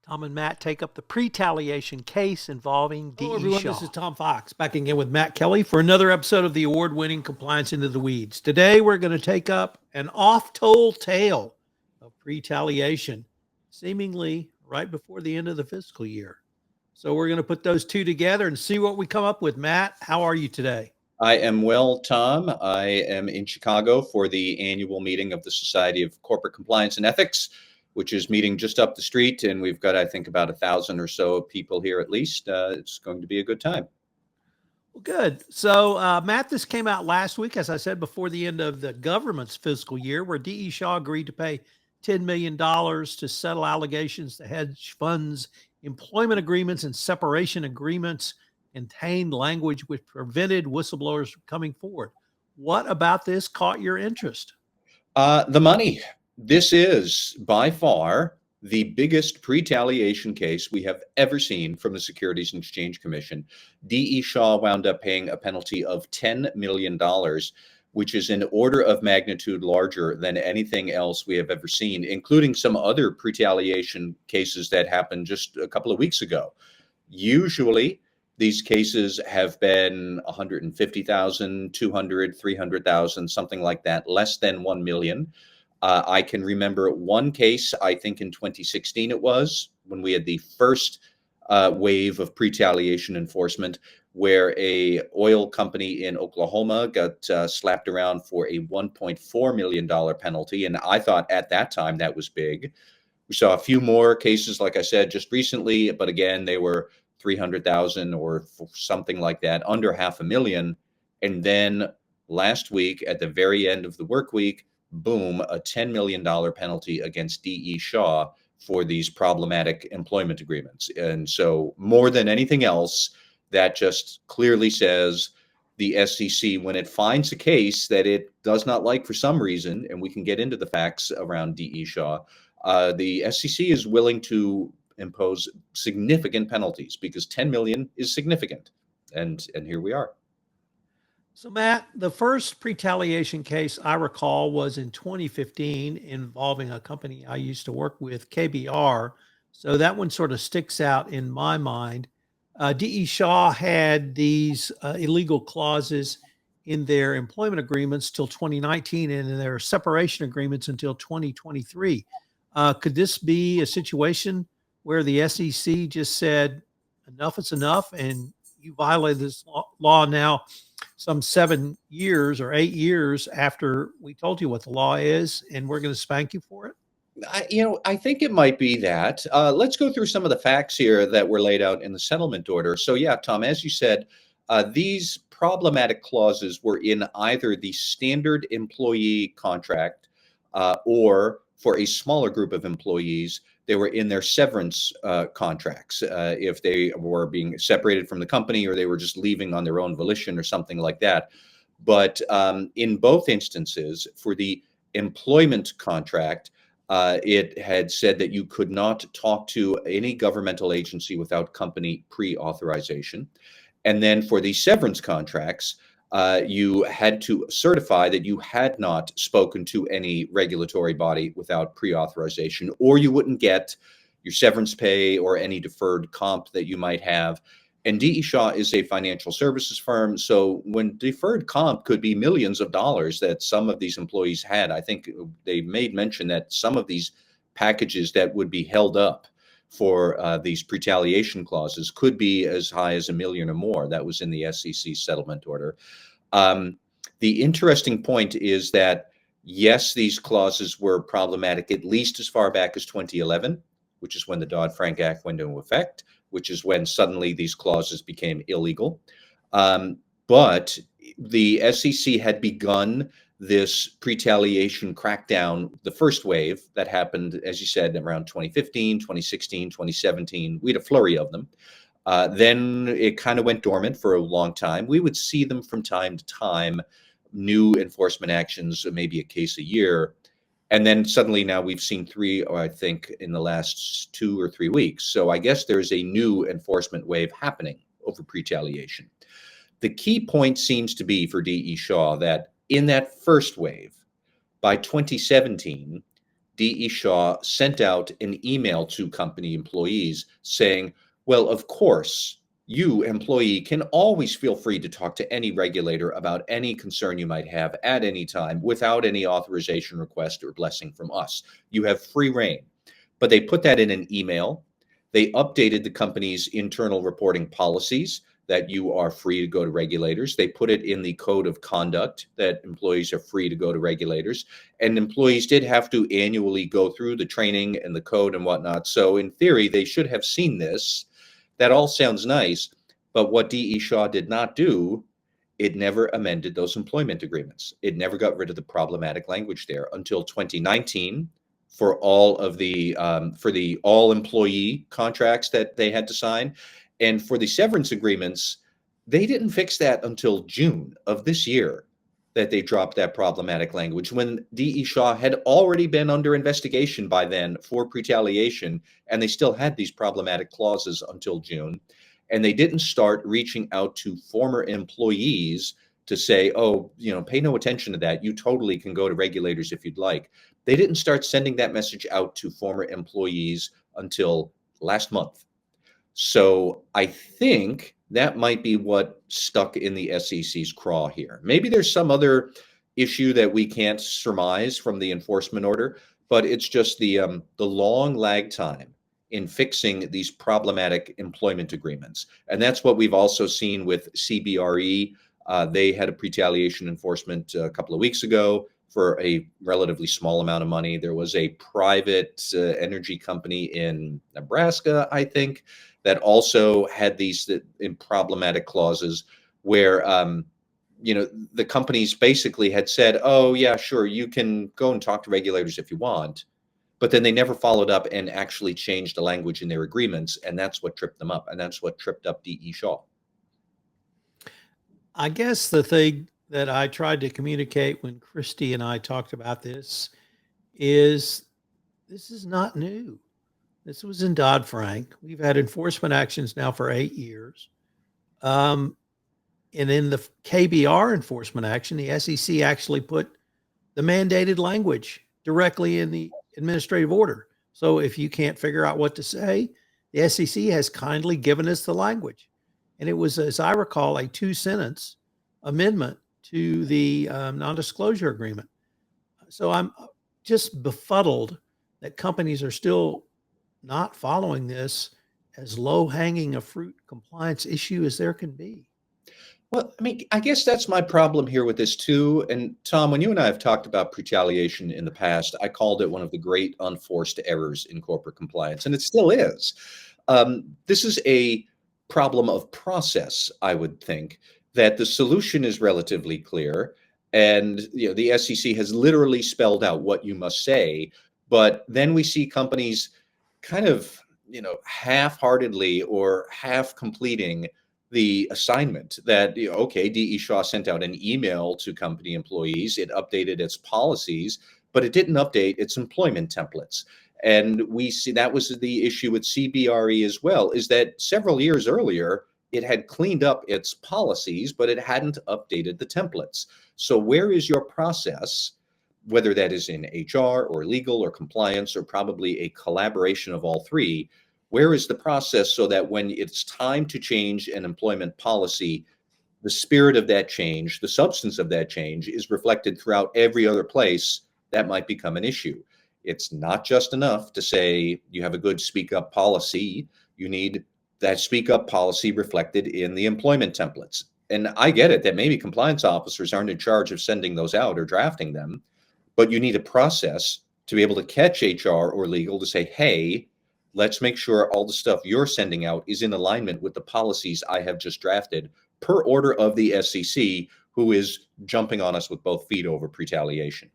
Tom and Matt take up the pre-taliation case involving D.E. Hello, everyone. Shaw. This is Tom Fox, back again with Matt Kelly for another episode of the award-winning Compliance Into the Weeds. Today, we're going to take up an oft-told tale of pre-taliation, seemingly right before the end of the fiscal year. So we're going to put those two together and see what we come up with. Matt, how are you today? I am well, Tom. I am in Chicago for the annual meeting of the Society of Corporate Compliance and Ethics, which is meeting just up the street. And we've got, I think, about 1,000 or so people here at least. It's going to be a good time. Well, good. So, Matt, this came out last week, as I said, before the end of the government's fiscal year, where D.E. Shaw agreed to pay $10 million to settle allegations to hedge funds, employment agreements, and separation agreements contained language which prevented whistleblowers from coming forward. What about this caught your interest? The money. This is by far the biggest pre-taliation case we have ever seen from the Securities and Exchange Commission. D.E. Shaw wound up paying a penalty of $10 million, which is an order of magnitude larger than anything else we have ever seen, including some other pre-taliation cases that happened just a couple of weeks ago. Usually, these cases have been 150,000, 200, 300,000, something like that, less than 1 million. I can remember one case, I think in 2016 it was, when we had the first wave of pre-taliation enforcement, where a oil company in Oklahoma got slapped around for a $1.4 million penalty. And I thought at that time that was big. We saw a few more cases, like I said, just recently, but again, they were 300,000 or something like that, under $500,000. And then last week, at the very end of the work week, boom, a $10 million penalty against D.E. Shaw for these problematic employment agreements. And so more than anything else, that just clearly says the SEC, when it finds a case that it does not like for some reason, and we can get into the facts around D.E. Shaw, the SEC is willing to impose significant penalties because 10 million is significant. And here we are. So, Matt, the first pre-taliation case I recall was in 2015 involving a company I used to work with, KBR. So that one sort of sticks out in my mind. D.E. Shaw had these illegal clauses in their employment agreements till 2019 and in their separation agreements until 2023. Could this be a situation where the SEC just said, enough is enough, and you violated this law now some 7 years or 8 years after we told you what the law is, and we're going to spank you for it? I think it might be that. Let's go through some of the facts here that were laid out in the settlement order. So yeah, Tom, as you said, these problematic clauses were in either the standard employee contract or for a smaller group of employees, they were in their severance contracts if they were being separated from the company or they were just leaving on their own volition or something like that. But in both instances, for the employment contract, it had said that you could not talk to any governmental agency without company pre-authorization. And then for the severance contracts, you had to certify that you had not spoken to any regulatory body without pre-authorization, or you wouldn't get your severance pay or any deferred comp that you might have. And D.E. Shaw is a financial services firm, so when deferred comp could be millions of dollars that some of these employees had, I think they made mention that some of these packages that would be held up for these pre-taliation clauses could be as high as $1 million or more. That was in the SEC settlement order. The interesting point is that, yes, these clauses were problematic at least as far back as 2011, which is when the Dodd-Frank Act went into effect, which is when suddenly these clauses became illegal. But the SEC had begun this pre-taliation crackdown, the first wave that happened, as you said, around 2015, 2016, 2017. We had a flurry of them. Then it kind of went dormant for a long time. We would see them from time to time, new enforcement actions, maybe a case a year. And then suddenly now we've seen 3, or I think in the last 2 or 3 weeks. So I guess there's a new enforcement wave happening over pre-taliation. The key point seems to be for D.E. Shaw that in that first wave, by 2017, D.E. Shaw sent out an email to company employees saying, well, of course, you, employee, can always feel free to talk to any regulator about any concern you might have at any time without any authorization request or blessing from us. You have free reign. But they put that in an email. They updated the company's internal reporting policies that you are free to go to regulators. They put it in the code of conduct that employees are free to go to regulators. And employees did have to annually go through the training and the code and whatnot. So in theory, they should have seen this. That all sounds nice. But what D.E. Shaw did not do, it never amended those employment agreements. It never got rid of the problematic language there until 2019 for all of the all employee contracts that they had to sign. And for the severance agreements, they didn't fix that until June of this year, that they dropped that problematic language when D.E. Shaw had already been under investigation by then for pre-taliation, and they still had these problematic clauses until June. And they didn't start reaching out to former employees to say, oh, pay no attention to that. You totally can go to regulators if you'd like. They didn't start sending that message out to former employees until last month. So I think that might be what stuck in the SEC's craw here. Maybe there's some other issue that we can't surmise from the enforcement order, but it's just the long lag time in fixing these problematic employment agreements. And that's what we've also seen with CBRE. They had a pre-taliation enforcement a couple of weeks ago for a relatively small amount of money. There was a private energy company in Nebraska, I think, that also had these problematic clauses where the companies basically had said, oh yeah, sure, you can go and talk to regulators if you want, but then they never followed up and actually changed the language in their agreements, and that's what tripped them up, and that's what tripped up D.E. Shaw. I guess the thing that I tried to communicate when Christy and I talked about this is not new. This was in Dodd-Frank. We've had enforcement actions now for 8 years. And in the KBR enforcement action, the SEC actually put the mandated language directly in the administrative order. So if you can't figure out what to say, the SEC has kindly given us the language. And it was, as I recall, a 2-sentence amendment to the non-disclosure agreement. So I'm just befuddled that companies are still not following this as low-hanging a fruit compliance issue as there can be. Well, I mean, I guess that's my problem here with this too. And Tom, when you and I have talked about pre-taliation in the past, I called it one of the great unforced errors in corporate compliance, and it still is. This is a problem of process, I would think, that the solution is relatively clear. And the SEC has literally spelled out what you must say, but then we see companies kind of, half-heartedly or half completing the assignment that, okay, D.E. Shaw sent out an email to company employees. It updated its policies, but it didn't update its employment templates. And we see that was the issue with CBRE as well, is that several years earlier, it had cleaned up its policies, but it hadn't updated the templates. So where is your process, whether that is in HR or legal or compliance or probably a collaboration of all three? Where is the process so that when it's time to change an employment policy, the spirit of that change, the substance of that change is reflected throughout every other place that might become an issue? It's not just enough to say you have a good speak up policy. You need that speak up policy reflected in the employment templates. And I get it that maybe compliance officers aren't in charge of sending those out or drafting them, but you need a process to be able to catch HR or legal to say, hey, let's make sure all the stuff you're sending out is in alignment with the policies I have just drafted per order of the SEC, who is jumping on us with both feet over pre-taliation.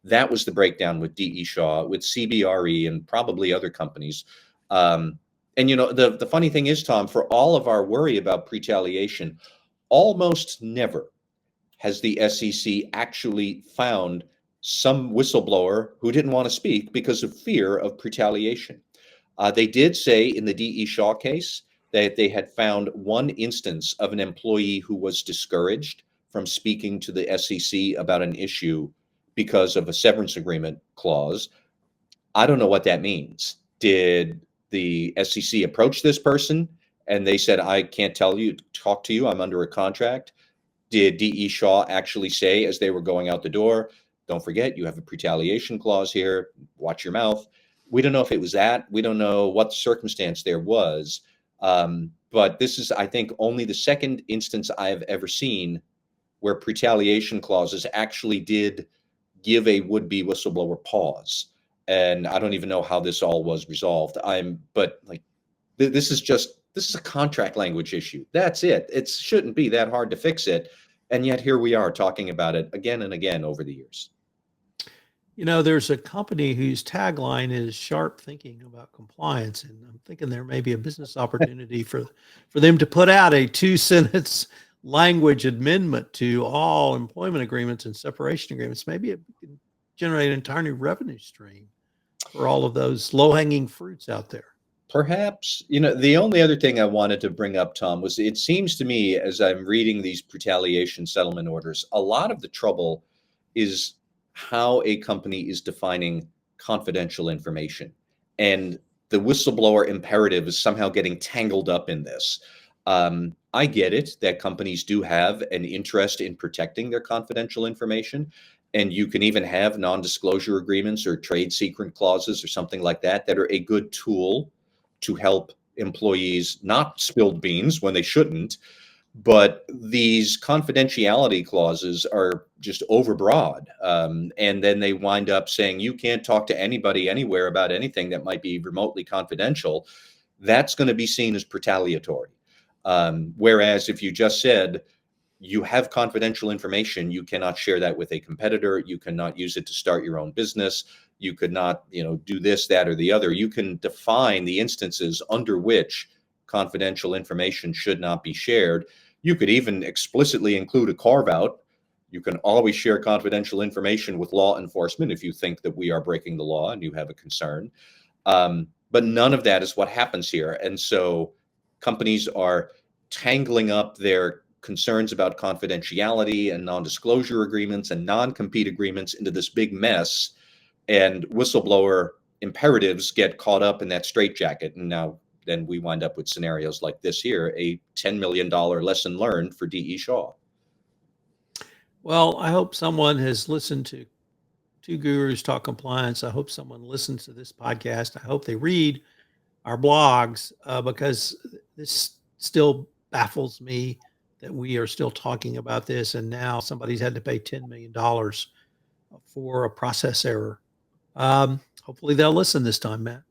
That was the breakdown with D.E. Shaw, with CBRE, and probably other companies. And the funny thing is, Tom, for all of our worry about pre-taliation, almost never has the SEC actually found some whistleblower who didn't want to speak because of fear of pre-taliation. They did say in the D.E. Shaw case that they had found one instance of an employee who was discouraged from speaking to the SEC about an issue because of a severance agreement clause. I don't know what that means. Did the SEC approach this person and they said, I can't talk to you, I'm under a contract? Did D.E. Shaw actually say as they were going out the door, don't forget, you have a pre-taliation clause here, watch your mouth? We don't know if it was that. We don't know what circumstance there was. But this is, I think, only the second instance I have ever seen where pre-taliation clauses actually did give a would-be whistleblower pause. And I don't even know how this all was resolved. But like, this is a contract language issue. That's it. It shouldn't be that hard to fix it. And yet here we are talking about it again and again over the years. You know, there's a company whose tagline is sharp thinking about compliance. And I'm thinking there may be a business opportunity for them to put out a 2-sentence language amendment to all employment agreements and separation agreements. Maybe it can generate an entire new revenue stream for all of those low-hanging fruits out there. Perhaps, the only other thing I wanted to bring up, Tom, was it seems to me as I'm reading these retaliation settlement orders, a lot of the trouble is how a company is defining confidential information. And the whistleblower imperative is somehow getting tangled up in this. I get it that companies do have an interest in protecting their confidential information. And you can even have non-disclosure agreements or trade secret clauses or something like that that are a good tool to help employees not spill beans when they shouldn't. But these confidentiality clauses are just overbroad. And then they wind up saying you can't talk to anybody anywhere about anything that might be remotely confidential. That's going to be seen as retaliatory. Whereas if you just said, you have confidential information, you cannot share that with a competitor, you cannot use it to start your own business, you could not, do this, that, or the other. You can define the instances under which confidential information should not be shared. You could even explicitly include a carve out. You can always share confidential information with law enforcement if you think that we are breaking the law and you have a concern. But none of that is what happens here. And so companies are tangling up their concerns about confidentiality and non-disclosure agreements and non-compete agreements into this big mess, and whistleblower imperatives get caught up in that straitjacket. And now then we wind up with scenarios like this here, a $10 million lesson learned for D.E. Shaw. Well, I hope someone has listened to Two Gurus Talk Compliance. I hope someone listens to this podcast. I hope they read our blogs because this still baffles me that we are still talking about this, and now somebody's had to pay $10 million for a process error. Hopefully they'll listen this time, Matt.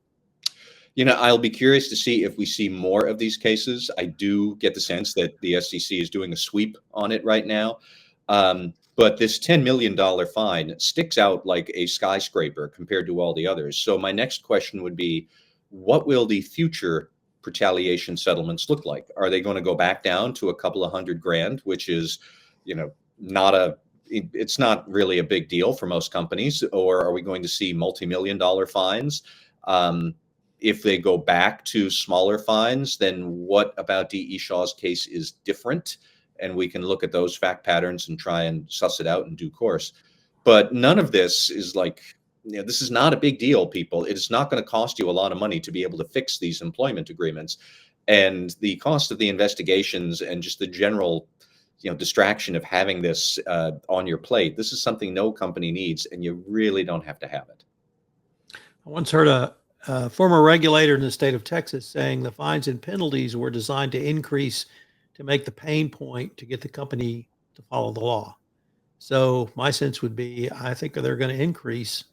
I'll be curious to see if we see more of these cases. I do get the sense that the SEC is doing a sweep on it right now. But this $10 million fine sticks out like a skyscraper compared to all the others. So my next question would be, what will the future retaliation settlements look like? Are they going to go back down to a couple of $100,000, which is, it's not really a big deal for most companies? Or are we going to see multi-million-dollar fines? If they go back to smaller fines, then what about D.E. Shaw's case is different? And we can look at those fact patterns and try and suss it out in due course. But none of this is like, this is not a big deal, people. It is not going to cost you a lot of money to be able to fix these employment agreements. And the cost of the investigations and just the general, distraction of having this on your plate, this is something no company needs, and you really don't have to have it. I once heard a former regulator in the state of Texas saying the fines and penalties were designed to increase to make the pain point to get the company to follow the law. So my sense would be, I think they're going to increase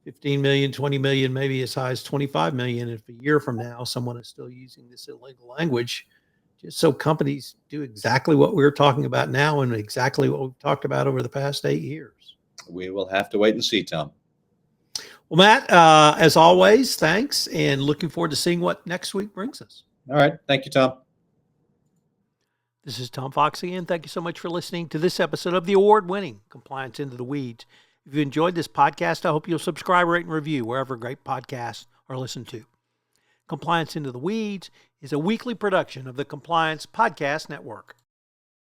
15 million, 20 million, maybe as high as 25 million. If a year from now, someone is still using this illegal language, just so companies do exactly what we're talking about now and exactly what we've talked about over the past 8 years. We will have to wait and see, Tom. Well, Matt, as always, thanks. And looking forward to seeing what next week brings us. All right. Thank you, Tom. This is Tom Fox again. Thank you so much for listening to this episode of the award-winning Compliance Into the Weeds. If you enjoyed this podcast, I hope you'll subscribe, rate, and review wherever great podcasts are listened to. Compliance Into the Weeds is a weekly production of the Compliance Podcast Network.